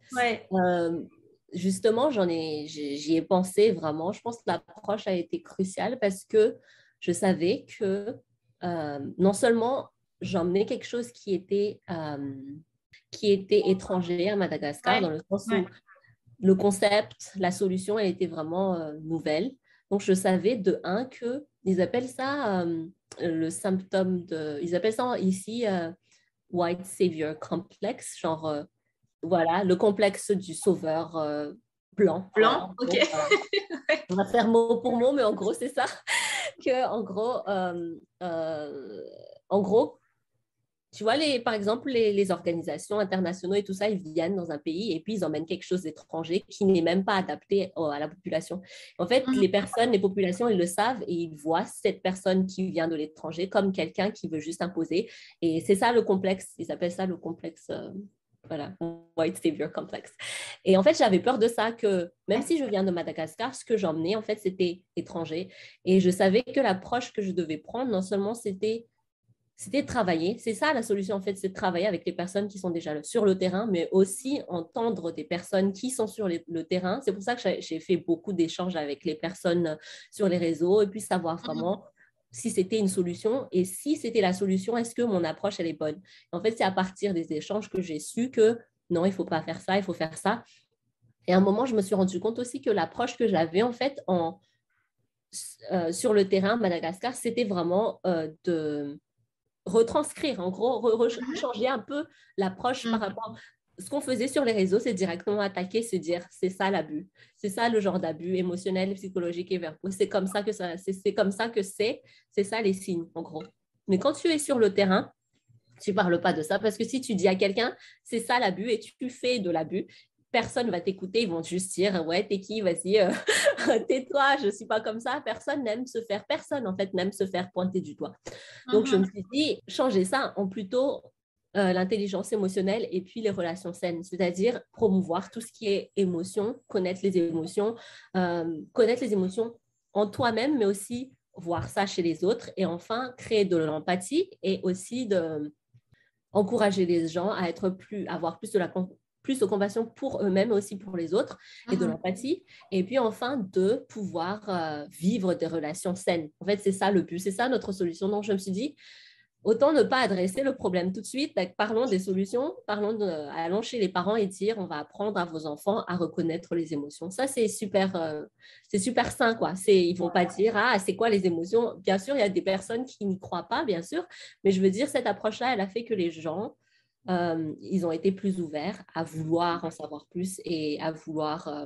Justement, j'y ai pensé vraiment. Je pense que l'approche a été cruciale parce que je savais que non seulement j'emmenais quelque chose qui était étranger à Madagascar, dans le sens où le concept, la solution, elle était vraiment nouvelle. Donc, je savais de un que ils appellent ça le symptôme ils appellent ça ici white savior complex, genre, voilà, le complexe du sauveur blanc. Blanc, ok. Voilà. On va faire mot pour mot, mais en gros, c'est ça. En gros, tu vois, par exemple, les organisations internationales et tout ça, ils viennent dans un pays et puis ils emmènent quelque chose d'étranger qui n'est même pas adapté à la population. En fait, les populations, ils le savent et ils voient cette personne qui vient de l'étranger comme quelqu'un qui veut juste imposer. Et c'est ça le complexe, ils appellent ça le complexe, voilà, White Savior Complex. Et en fait, j'avais peur de ça, que même si je viens de Madagascar, ce que j'emmenais, en fait, c'était étranger. Et je savais que l'approche que je devais prendre, non seulement c'était de travailler. C'est ça la solution, en fait, c'est de travailler avec les personnes qui sont déjà sur le terrain, mais aussi entendre des personnes qui sont sur le terrain. C'est pour ça que j'ai fait beaucoup d'échanges avec les personnes sur les réseaux et puis savoir vraiment si c'était une solution et si c'était la solution, est-ce que mon approche, elle est bonne. En fait, c'est à partir des échanges que j'ai su que non, il ne faut pas faire ça, il faut faire ça. Et à un moment, je me suis rendu compte aussi que l'approche que j'avais, en fait, sur le terrain, Madagascar, c'était vraiment de retranscrire, en gros, changer un peu l'approche par rapport à ce qu'on faisait sur les réseaux, c'est directement attaquer, c'est dire c'est ça l'abus, c'est ça le genre d'abus émotionnel, psychologique et verbal. C'est comme ça que c'est comme ça que c'est ça les signes, en gros. Mais quand tu es sur le terrain, tu ne parles pas de ça parce que si tu dis à quelqu'un c'est ça l'abus et tu fais de l'abus, personne ne va t'écouter, ils vont juste dire ouais, t'es qui, vas-y, tais-toi, je ne suis pas comme ça. Personne en fait n'aime se faire pointer du doigt. Donc, je me suis dit, changer ça en plutôt l'intelligence émotionnelle et puis les relations saines, c'est-à-dire promouvoir tout ce qui est émotion, connaître les émotions en toi-même, mais aussi voir ça chez les autres et enfin créer de l'empathie et aussi encourager les gens à avoir plus de compassion pour eux-mêmes, aussi pour les autres, et de l'empathie. Et puis enfin, de pouvoir vivre des relations saines. En fait, c'est ça le but, c'est ça notre solution. Donc, je me suis dit, autant ne pas adresser le problème tout de suite. Parlons des solutions, allons chez les parents et dire, on va apprendre à vos enfants à reconnaître les émotions. Ça, c'est super sain, quoi. Ils ne vont pas dire, ah, c'est quoi les émotions? Bien sûr, il y a des personnes qui n'y croient pas, bien sûr, mais je veux dire, cette approche-là, elle a fait que les gens, ils ont été plus ouverts à vouloir en savoir plus et à vouloir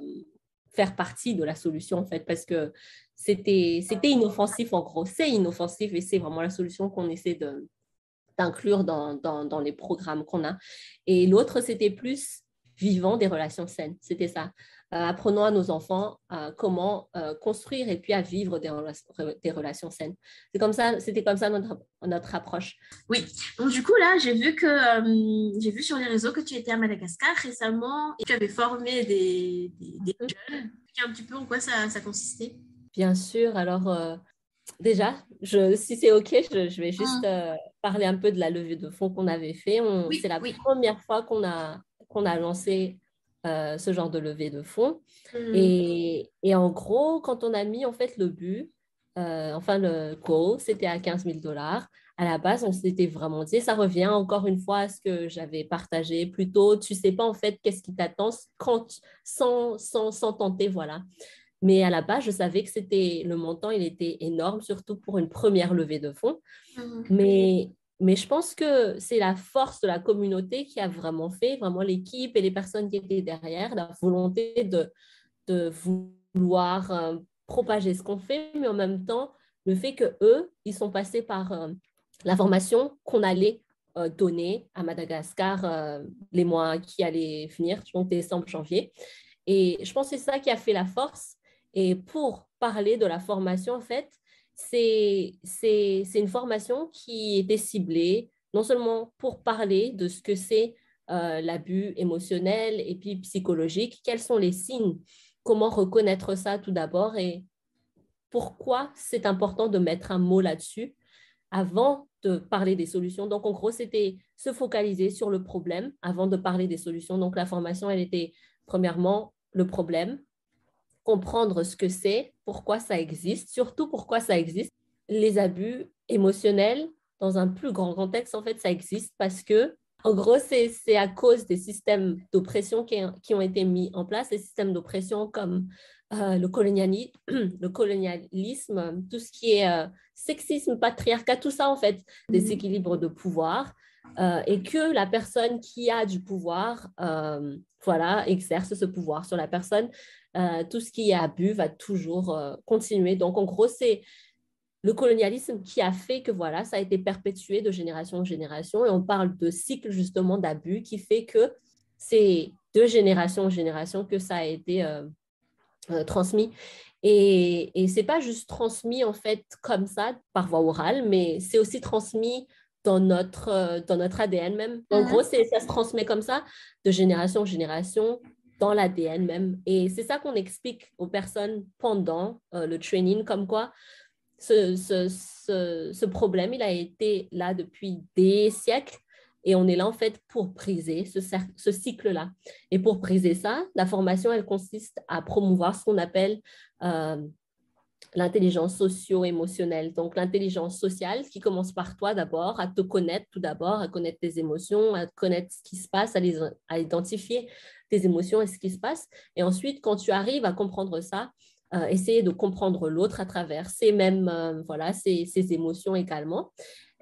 faire partie de la solution, en fait, parce que c'était inoffensif, en gros. C'est inoffensif et c'est vraiment la solution qu'on essaie d'inclure dans les programmes qu'on a. Et l'autre, c'était plus vivant des relations saines. C'était ça. Apprenons à nos enfants comment construire et puis à vivre des relations saines. C'était comme ça notre approche. Oui, donc du coup là, j'ai vu sur les réseaux que tu étais à Madagascar récemment et que tu avais formé des jeunes. Un petit peu en quoi ça consistait? Bien sûr, alors déjà, si c'est OK, je vais juste parler un peu de la levée de fonds qu'on avait fait. C'est la première fois qu'on a lancé ce genre de levée de fonds. Et en gros, quand on a mis en fait le but, le goal, c'était à 15 000 $. À la base, on s'était vraiment dit, ça revient encore une fois à ce que j'avais partagé plus tôt. Tu ne sais pas en fait qu'est-ce qui t'attend sans tenter, voilà. Mais à la base, je savais que le montant, il était énorme, surtout pour une première levée de fonds. Mais je pense que c'est la force de la communauté qui a vraiment fait, vraiment l'équipe et les personnes qui étaient derrière, la volonté de vouloir propager ce qu'on fait, mais en même temps, le fait qu'eux, ils sont passés par la formation qu'on allait donner à Madagascar les mois qui allaient venir, donc décembre, janvier. Et je pense que c'est ça qui a fait la force. Et pour parler de la formation, en fait, c'est une formation qui était ciblée non seulement pour parler de ce que c'est l'abus émotionnel et puis psychologique, quels sont les signes, comment reconnaître ça tout d'abord et pourquoi c'est important de mettre un mot là-dessus avant de parler des solutions. Donc, en gros, c'était se focaliser sur le problème avant de parler des solutions. Donc, la formation, elle était premièrement le problème, comprendre ce que c'est, pourquoi ça existe, surtout pourquoi ça existe. Les abus émotionnels, dans un plus grand contexte, en fait, ça existe parce que, en gros, c'est à cause des systèmes d'oppression qui ont été mis en place, les systèmes d'oppression comme le colonialisme, tout ce qui est sexisme, patriarcat, tout ça, en fait, des équilibres de pouvoir et que la personne qui a du pouvoir, voilà, exerce ce pouvoir sur la personne. Tout ce qui est abus va toujours continuer. Donc, en gros, c'est le colonialisme qui a fait que voilà, ça a été perpétué de génération en génération. Et on parle de cycle justement d'abus qui fait que c'est de génération en génération que ça a été transmis. Et c'est pas juste transmis en fait comme ça par voie orale, mais c'est aussi transmis dans notre ADN même. En gros, ça se transmet comme ça de génération en génération dans l'ADN même. Et c'est ça qu'on explique aux personnes pendant le training, comme quoi ce problème, il a été là depuis des siècles et on est là en fait pour briser ce cycle-là. Et pour briser ça, la formation, elle consiste à promouvoir ce qu'on appelle l'intelligence socio-émotionnelle. Donc, l'intelligence sociale qui commence par toi d'abord, à te connaître tout d'abord, à connaître tes émotions, à connaître ce qui se passe, à identifier tes émotions et ce qui se passe. Et ensuite, quand tu arrives à comprendre ça, essayer de comprendre l'autre à travers ces mêmes, voilà, ces émotions également.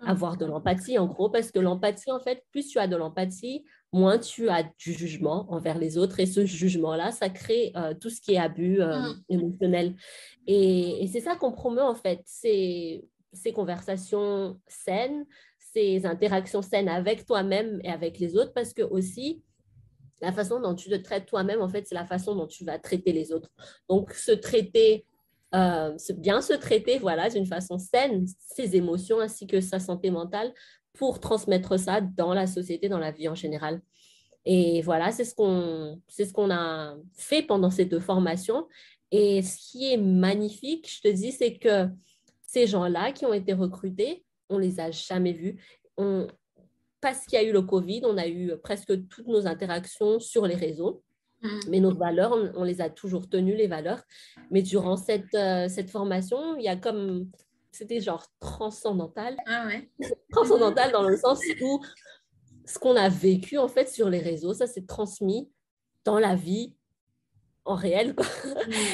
Avoir de l'empathie, en gros, parce que l'empathie, en fait, plus tu as de l'empathie, moins tu as du jugement envers les autres. Et ce jugement-là, ça crée tout ce qui est abus émotionnel. Et c'est ça qu'on promeut, en fait, ces conversations saines, ces interactions saines avec toi-même et avec les autres, parce que aussi, la façon dont tu te traites toi-même, en fait, c'est la façon dont tu vas traiter les autres. Donc, bien se traiter, voilà, d'une façon saine, ses émotions ainsi que sa santé mentale pour transmettre ça dans la société, dans la vie en général. Et voilà, c'est ce qu'on a fait pendant ces 2 formations. Et ce qui est magnifique, je te dis, c'est que ces gens-là qui ont été recrutés, on les a jamais vus. Parce qu'il y a eu le Covid, on a eu presque toutes nos interactions sur les réseaux. Mais nos valeurs, on les a toujours tenues, les valeurs. Mais durant cette formation, il y a comme... C'était genre transcendantal. Ah ouais. Transcendantal dans le sens où ce qu'on a vécu, en fait, sur les réseaux, ça s'est transmis dans la vie en réel, quoi.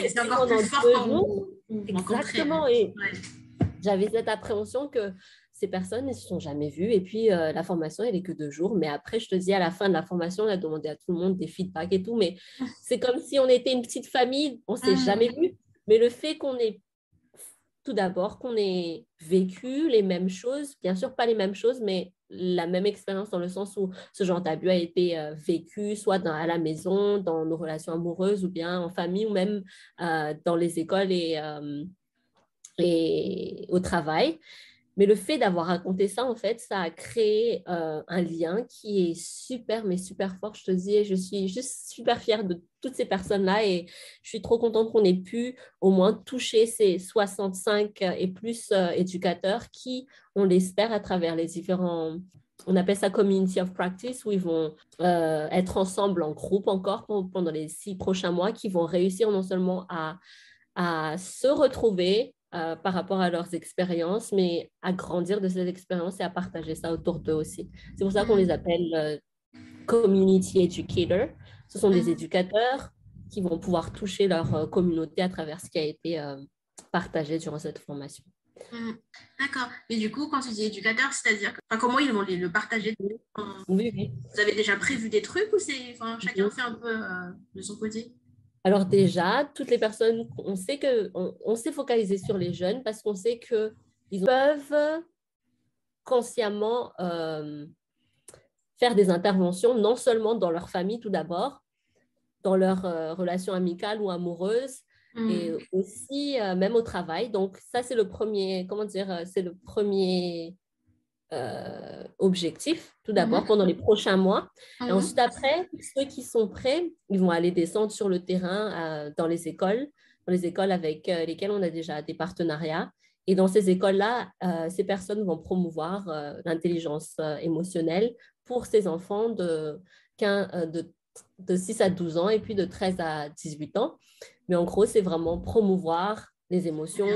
C'est encore plus fort quand vous Exactement. Et j'avais cette appréhension que ces personnes ne se sont jamais vues. Et puis, la formation, elle est que 2 jours. Mais après, je te dis, à la fin de la formation, on a demandé à tout le monde des feedbacks et tout. Mais c'est comme si on était une petite famille. On ne s'est jamais vus. Mais le fait qu'on ait, tout d'abord, qu'on ait vécu les mêmes choses, bien sûr, pas les mêmes choses, mais la même expérience dans le sens où ce genre d'abus a été vécu soit à la maison, dans nos relations amoureuses ou bien en famille ou même dans les écoles et au travail. Mais le fait d'avoir raconté ça, en fait, ça a créé un lien qui est super, mais super fort. Je te dis, je suis juste super fière de toutes ces personnes-là et je suis trop contente qu'on ait pu au moins toucher ces 65 et plus éducateurs qui, on l'espère, à travers les différents... On appelle ça Community of Practice, où ils vont être ensemble en groupe encore pendant les 6 prochains mois, qui vont réussir non seulement à se retrouver, par rapport à leurs expériences, mais à grandir de ces expériences et à partager ça autour d'eux aussi. C'est pour ça qu'on les appelle community educators. Ce sont des éducateurs qui vont pouvoir toucher leur communauté à travers ce qui a été partagé durant cette formation. D'accord. Et du coup, quand tu dis éducateur, c'est-à-dire comment ils vont le partager? Oui. Vous avez déjà prévu des trucs ou chacun fait un peu de son côté? Alors déjà, toutes les personnes, on s'est focalisé sur les jeunes parce qu'on sait qu'ils peuvent consciemment faire des interventions, non seulement dans leur famille tout d'abord, dans leur relation amicale ou amoureuse, et aussi même au travail. Donc ça, c'est le premier, c'est le premier objectif, tout d'abord, pendant les prochains mois. Et ensuite, après, ceux qui sont prêts, ils vont aller descendre sur le terrain dans les écoles avec lesquelles on a déjà des partenariats. Et dans ces écoles-là, ces personnes vont promouvoir l'intelligence émotionnelle pour ces enfants de 6 à 12 ans et puis de 13 à 18 ans. Mais en gros, c'est vraiment promouvoir les émotions,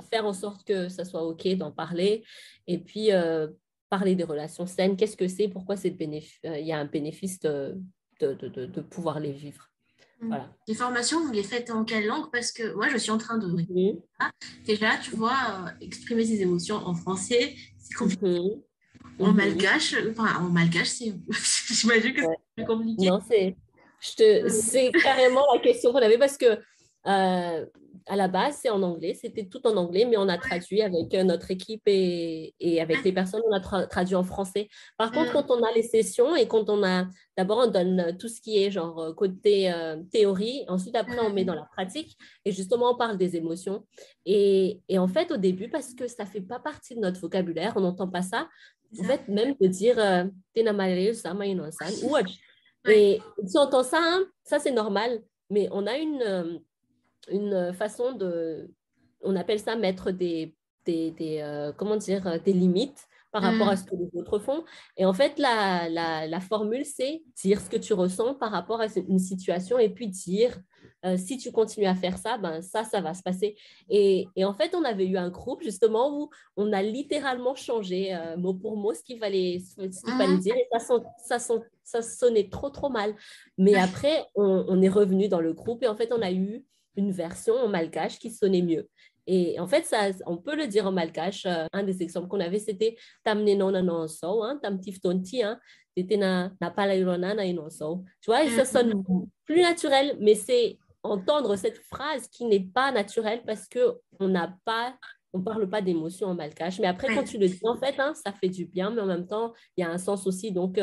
faire en sorte que ça soit OK d'en parler et puis parler des relations saines. Qu'est-ce que c'est? Pourquoi il y a un bénéfice de pouvoir les vivre. Voilà. Les formations, vous les faites en quelle langue? Parce que moi, je suis en train de... Déjà, tu vois, exprimer ses émotions en français, c'est compliqué. En malgache, enfin, en malgache, j'imagine que Ouais. c'est plus compliqué. Non, c'est carrément la question qu'on avait parce que à la base, c'est en anglais, c'était tout en anglais, mais on a traduit avec notre équipe et avec les personnes, on a traduit en français. Par contre, quand on a les sessions et quand d'abord, on donne tout ce qui est genre côté théorie, ensuite, après, on met dans la pratique et justement, on parle des émotions. Et en fait, au début, parce que ça ne fait pas partie de notre vocabulaire, on n'entend pas ça, en fait, même de dire Tena malere sama inosan ou et si on entend ça, hein, ça c'est normal, mais on a une façon on appelle ça mettre comment dire, des limites par rapport à ce que les autres font. Et en fait, la formule, c'est dire ce que tu ressens par rapport à une situation et puis dire, si tu continues à faire ça, ben ça va se passer. Et en fait, on avait eu un groupe justement où on a littéralement changé mot pour mot ce qu'il fallait dire et ça sonnait trop, trop mal. Mais après, on est revenu dans le groupe et en fait, on a eu une version en malgache qui sonnait mieux. Et en fait, ça, on peut le dire en malgache. Un des exemples qu'on avait, c'était Tamne no na no so, tam tif tonti, c'était na palairona na ino so. Tu vois, et ça sonne plus naturel, mais c'est entendre cette phrase qui n'est pas naturelle parce que on parle pas d'émotion en malgache. Mais après, quand tu le dis, en fait, ça fait du bien, mais en même temps, il y a un sens aussi. Donc,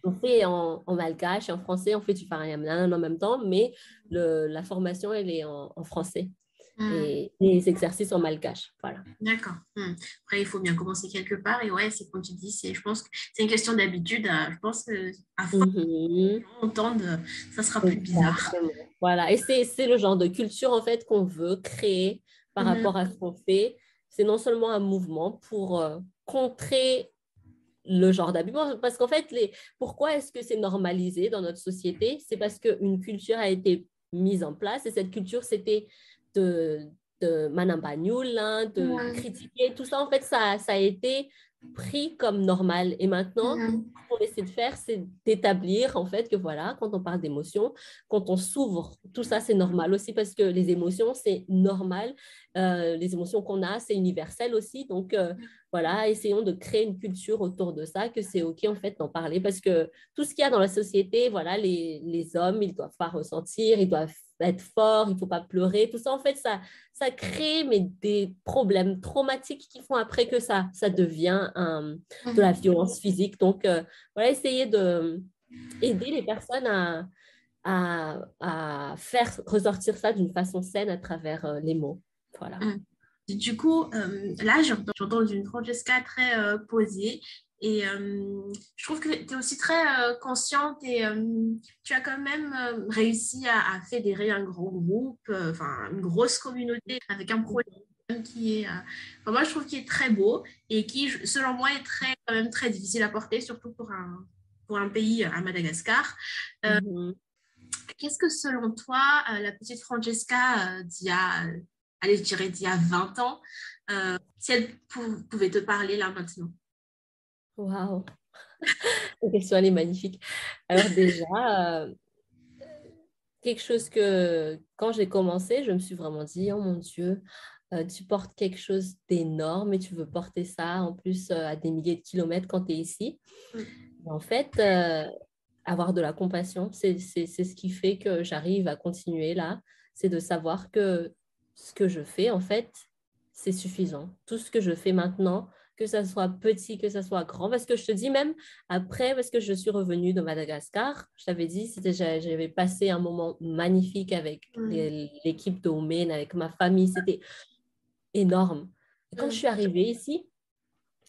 on fait en malgache et en français, on fait du farayamnan en même temps, mais la formation, elle est en français. Et les exercices en malgache, voilà. D'accord. Après, il faut bien commencer quelque part. Et ouais, c'est comme tu dis, je pense que c'est une question d'habitude. Je pense qu'à force d'entendre, ça sera plus bizarre. Voilà. Et c'est le genre de culture, en fait, qu'on veut créer par rapport à ce qu'on fait. C'est non seulement un mouvement pour contrer le genre d'habillement, parce qu'en fait, pourquoi est-ce que c'est normalisé dans notre société? C'est parce qu'une culture a été mise en place et cette culture, c'était de manambagnoul, de critiquer, tout ça, en fait, ça a été pris comme normal. Et maintenant, ce qu'on essaie de faire, c'est d'établir, en fait, que voilà, quand on parle d'émotions, quand on s'ouvre, tout ça, c'est normal aussi parce que les émotions, c'est normal. Les émotions qu'on a, c'est universel aussi. Donc, voilà, essayons de créer une culture autour de ça, que c'est OK, en fait, d'en parler parce que tout ce qu'il y a dans la société, voilà, les hommes, ils ne doivent pas ressentir, ils doivent être forts, il ne faut pas pleurer. Tout ça, en fait, ça crée des problèmes traumatiques qui font après que ça devient de la violence physique. Donc, voilà, essayer d'aider les personnes à faire ressortir ça d'une façon saine à travers les mots. Voilà. Du coup, là, j'entends une Francesca très posée et je trouve que tu es aussi très consciente et tu as quand même réussi à fédérer un gros groupe, enfin une grosse communauté avec un projet qui est, moi je trouve qu'il est très beau et qui, selon moi, est quand même très difficile à porter, surtout pour un pays à Madagascar. Qu'est-ce que selon toi, la petite Francesca allez, je dirais d'il y a 20 ans, si elle pouvait te parler là maintenant? Waouh! La question, elle est magnifique. Alors déjà, quelque chose que quand j'ai commencé, je me suis vraiment dit, oh mon Dieu, tu portes quelque chose d'énorme et tu veux porter ça en plus à des milliers de kilomètres quand tu es ici. En fait, avoir de la compassion, c'est ce qui fait que j'arrive à continuer là. C'est de savoir que ce que je fais, en fait, c'est suffisant. Tout ce que je fais maintenant, que ça soit petit, que ça soit grand, parce que je te dis même après, parce que je suis revenue de Madagascar, je t'avais dit, j'avais passé un moment magnifique avec l'équipe de Omen, avec ma famille, c'était énorme. Et quand je suis arrivée ici,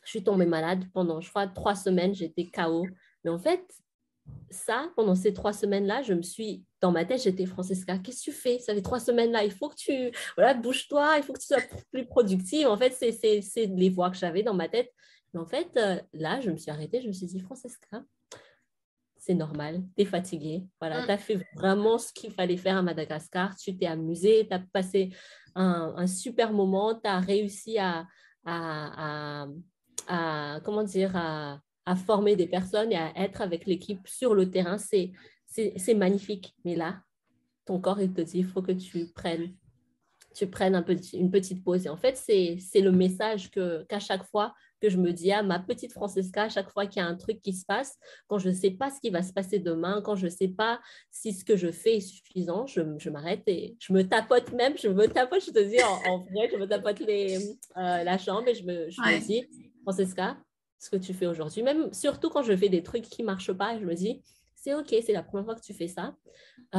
je suis tombée malade pendant, je crois, 3 semaines, j'étais KO. Mais en fait, ça, pendant ces 3 semaines-là, dans ma tête, j'étais Francesca, qu'est-ce que tu fais? Ça fait 3 semaines-là, il faut que voilà, bouge-toi, il faut que tu sois plus productive. En fait, c'est les voix que j'avais dans ma tête. Mais en fait, là, je me suis arrêtée, je me suis dit, Francesca, c'est normal, tu es fatiguée. Voilà, tu as fait vraiment ce qu'il fallait faire à Madagascar, tu t'es amusée, tu as passé un super moment, tu as réussi comment dire, à former des personnes et à être avec l'équipe sur le terrain, c'est magnifique. Mais là, ton corps, il te dit, il faut que tu prennes une petite pause. Et en fait, c'est le message qu'à chaque fois que je me dis à ma petite Francesca, à chaque fois qu'il y a un truc qui se passe, quand je ne sais pas ce qui va se passer demain, quand je ne sais pas si ce que je fais est suffisant, je m'arrête et je me tapote même, je te dis en vrai, je me tapote la jambe et je me dis, Francesca, ce que tu fais aujourd'hui, même surtout quand je fais des trucs qui ne marchent pas, je me dis, c'est OK, c'est la première fois que tu fais ça. Tu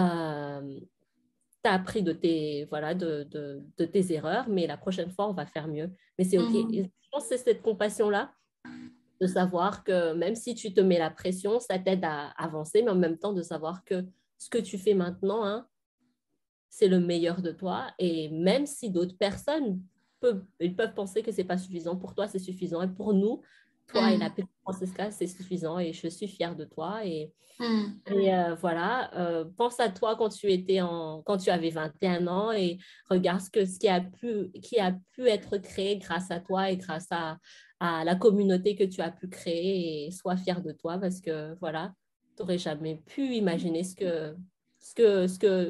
as appris de tes erreurs, mais la prochaine fois, on va faire mieux. Mais c'est OK. Et je pense que c'est cette compassion-là de savoir que même si tu te mets la pression, ça t'aide à avancer, mais en même temps de savoir que ce que tu fais maintenant, hein, c'est le meilleur de toi. Et même si d'autres personnes peuvent penser que ce n'est pas suffisant, pour toi, c'est suffisant. Et pour nous, toi et la petite Francesca, c'est suffisant. Et je suis fière de toi. Et voilà, pense à toi quand quand tu avais 21 ans et regarde ce qui a pu être créé grâce à toi et grâce à la communauté que tu as pu créer et sois fier de toi parce que voilà, tu n'aurais jamais pu imaginer ce que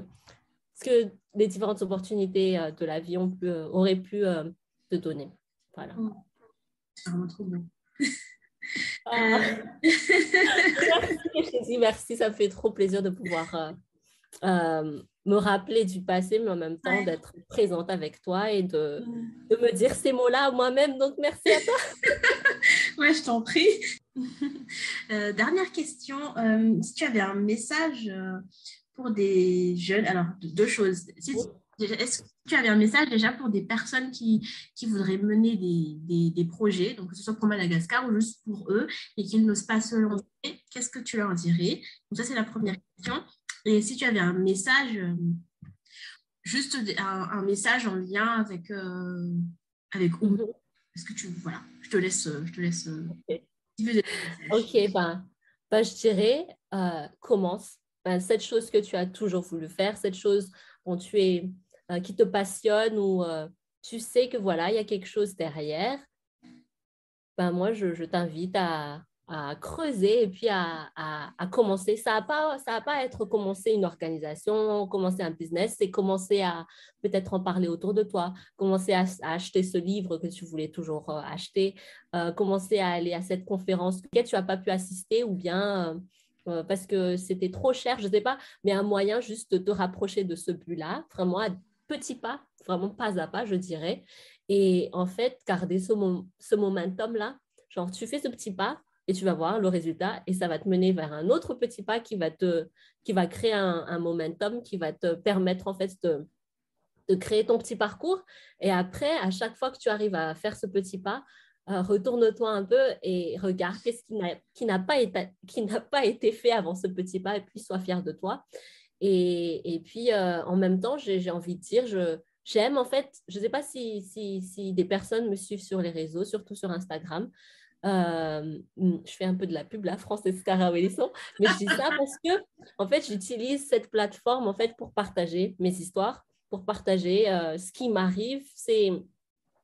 les différentes opportunités de la vie auraient pu te donner. Voilà. C'est vraiment trop bien. Merci, je te dis merci, ça me fait trop plaisir de pouvoir me rappeler du passé, mais en même temps d'être présente avec toi et de me dire ces mots-là à moi-même. Donc, merci à toi. Ouais, je t'en prie. Dernière question. Si tu avais un message pour des jeunes, alors deux choses. Est-ce que tu avais un message déjà pour des personnes qui voudraient mener des projets, donc que ce soit pour Madagascar ou juste pour eux, et qui n'osent pas se lancer, qu'est-ce que tu leur dirais? Donc ça, c'est la première question. Et si tu avais un message, juste un message en lien avec Oumou, est-ce que voilà, je te laisse Ok, je dirais, commence. Cette chose que tu as toujours voulu faire, cette chose dont qui te passionne ou tu sais que voilà, il y a quelque chose derrière, moi, je t'invite à creuser et puis à commencer. Ça va pas être commencer une organisation, commencer un business, c'est commencer à peut-être en parler autour de toi, commencer à acheter ce livre que tu voulais toujours acheter, commencer à aller à cette conférence que tu n'as pas pu assister ou bien parce que c'était trop cher, je ne sais pas, mais un moyen juste de te rapprocher de ce but-là, vraiment à petits pas, vraiment pas à pas, je dirais. Et en fait, garder ce momentum-là, genre tu fais ce petit pas et tu vas voir le résultat et ça va te mener vers un autre petit pas qui va créer un momentum qui va te permettre en fait de créer ton petit parcours. Et après, à chaque fois que tu arrives à faire ce petit pas, retourne-toi un peu et regarde qu'est-ce qui n'a pas été fait avant ce petit pas et puis sois fier de toi. Et puis, en même temps, j'ai envie de dire, j'aime en fait, je ne sais pas si des personnes me suivent sur les réseaux, surtout sur Instagram. Je fais un peu de la pub là, Francesca Raoélisson, mais je dis ça parce que, en fait, j'utilise cette plateforme en fait pour partager mes histoires, pour partager ce qui m'arrive.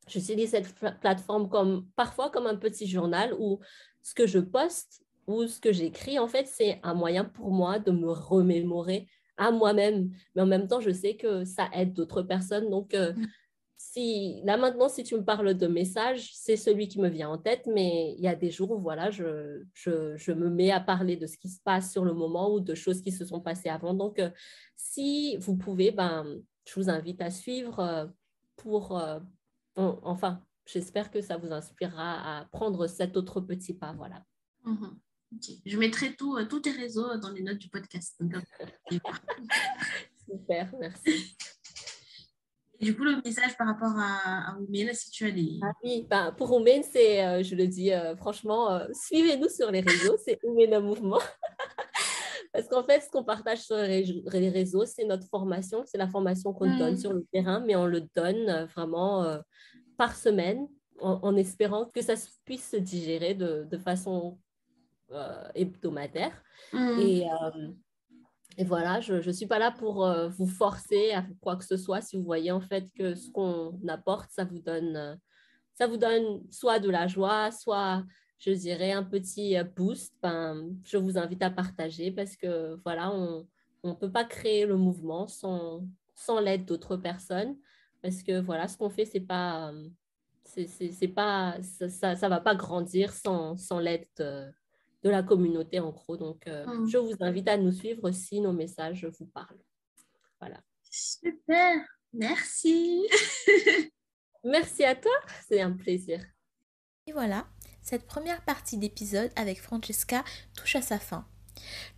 J'utilise cette plateforme parfois comme un petit journal où ce que je poste ou ce que j'écris, en fait, c'est un moyen pour moi de me remémorer à moi-même. Mais en même temps, je sais que ça aide d'autres personnes. Donc, là maintenant, si tu me parles de messages, c'est celui qui me vient en tête. Mais il y a des jours où voilà, je me mets à parler de ce qui se passe sur le moment ou de choses qui se sont passées avant. Donc, si vous pouvez, je vous invite à suivre pour... enfin, j'espère que ça vous inspirera à prendre cet autre petit pas. Voilà. Okay. Je mettrai tous tes réseaux dans les notes du podcast. Super, merci. Et du coup, le message par rapport à Oumé, si tu as des... Ah oui, pour Oumène, c'est, je le dis franchement, suivez-nous sur les réseaux, c'est Oumène Mouvement. Parce qu'en fait, ce qu'on partage sur les réseaux, c'est notre formation, c'est la formation qu'on donne sur le terrain, mais on le donne vraiment par semaine en espérant que ça puisse se digérer de façon hebdomadaire. Et voilà, je ne suis pas là pour vous forcer à quoi que ce soit. Si vous voyez en fait que ce qu'on apporte, ça vous donne soit de la joie, soit, je dirais, un petit boost, je vous invite à partager parce que voilà, on ne peut pas créer le mouvement sans l'aide d'autres personnes parce que voilà, ce qu'on fait, C'est pas, ça va pas grandir sans l'aide de la communauté, en gros. Donc, je vous invite à nous suivre si nos messages vous parlent. Voilà. Super, merci. Merci à toi, c'est un plaisir. Et voilà, cette première partie d'épisode avec Francesca touche à sa fin.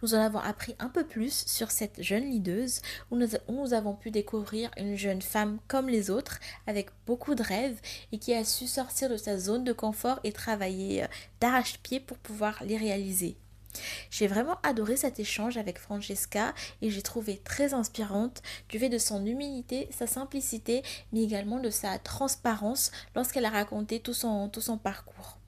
Nous en avons appris un peu plus sur cette jeune leaduse où nous avons pu découvrir une jeune femme comme les autres avec beaucoup de rêves et qui a su sortir de sa zone de confort et travailler d'arrache-pied pour pouvoir les réaliser. J'ai vraiment adoré cet échange avec Francesca et j'ai trouvé très inspirante du fait de son humilité, sa simplicité, mais également de sa transparence lorsqu'elle a raconté tout son parcours.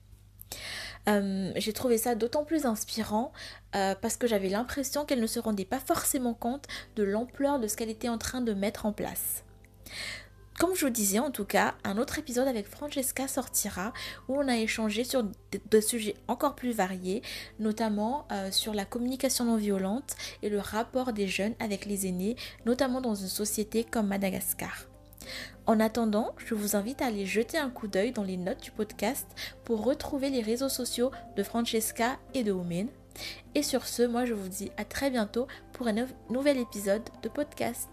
J'ai trouvé ça d'autant plus inspirant parce que j'avais l'impression qu'elle ne se rendait pas forcément compte de l'ampleur de ce qu'elle était en train de mettre en place. Comme je vous disais, en tout cas, un autre épisode avec Francesca sortira où on a échangé sur des sujets encore plus variés, notamment sur la communication non violente et le rapport des jeunes avec les aînés, notamment dans une société comme Madagascar. En attendant, je vous invite à aller jeter un coup d'œil dans les notes du podcast pour retrouver les réseaux sociaux de Francesca et de Omen. Et sur ce, moi je vous dis à très bientôt pour un nouvel épisode de podcast.